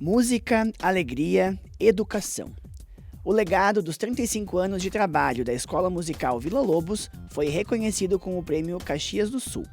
Música, alegria, educação. O legado dos 35 anos de trabalho da Escola Musical Vila Lobos foi reconhecido com o Prêmio Caxias do Sul.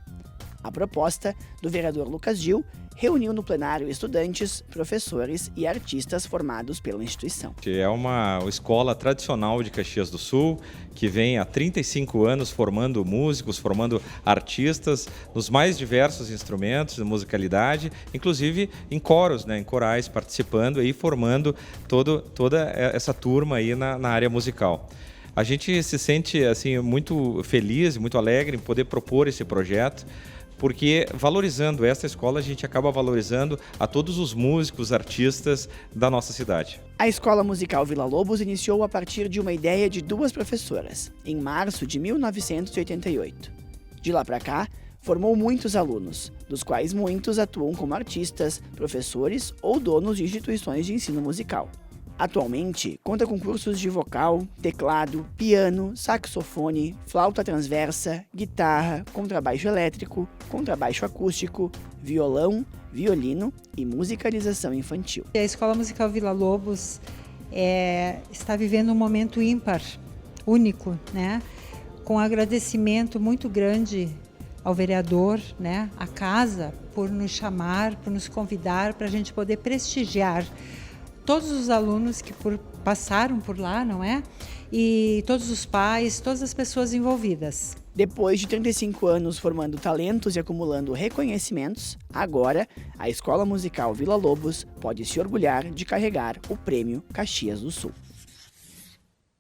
A proposta do vereador Lucas Gil reuniu no plenário estudantes, professores e artistas formados pela instituição. É uma escola tradicional de Caxias do Sul, que vem há 35 anos formando músicos, formando artistas nos mais diversos instrumentos de musicalidade, inclusive em coros, em corais, participando e formando toda essa turma aí na área musical. A gente se sente assim, muito feliz e muito alegre em poder propor esse projeto, porque valorizando essa escola, a gente acaba valorizando a todos os músicos, artistas da nossa cidade. A Escola Musical Vila Lobos iniciou a partir de uma ideia de duas professoras, em março de 1988. De lá para cá, formou muitos alunos, dos quais muitos atuam como artistas, professores ou donos de instituições de ensino musical. Atualmente, conta com cursos de vocal, teclado, piano, saxofone, flauta transversa, guitarra, contrabaixo elétrico, contrabaixo acústico, violão, violino e musicalização infantil. A Escola Musical Vila Lobos está vivendo um momento ímpar, único, com agradecimento muito grande ao vereador, à casa, por nos chamar, por nos convidar para a gente poder prestigiar todos os alunos que passaram por lá, E todos os pais, todas as pessoas envolvidas. Depois de 35 anos formando talentos e acumulando reconhecimentos, agora a Escola Musical Vila Lobos pode se orgulhar de carregar o Prêmio Caxias do Sul.